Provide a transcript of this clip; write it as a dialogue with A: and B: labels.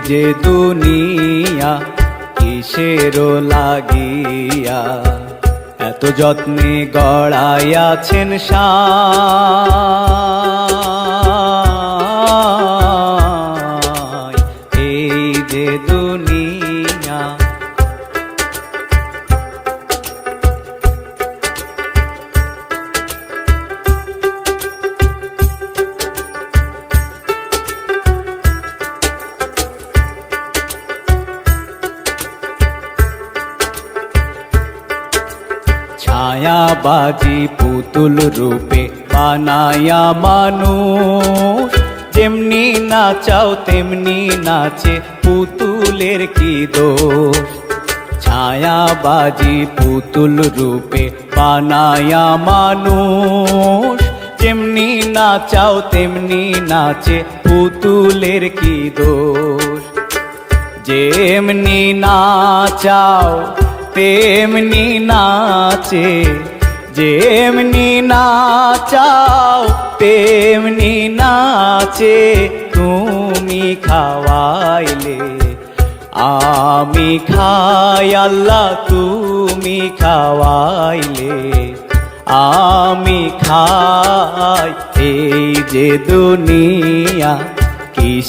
A: যে দুনিয়া কিসেরও লাগিয়া এত যত্নে গড়াইয়াছেন সাই এই যে দুনিয়া। ছায়াবাজি পুতুল রূপে বানায়া মানুষ, যেমনি নাচাও তেমনি নাচে পুতুলের কি দোষ। ছায়াবাজি পুতুল রূপে বানায়া মানুষ, যেমনি নাচাও তেমনি নাচে পুতুলের কি দোষ। যেমনি নাচাও তেমনি নাচে, যেমনি নাচাও তেমনি নাচে। তুমি খাওয়াইলে আমি খাই আল্লাহ, তুমি খাওয়াইলে আমি খাই। এই যে দুনিয়া কিসে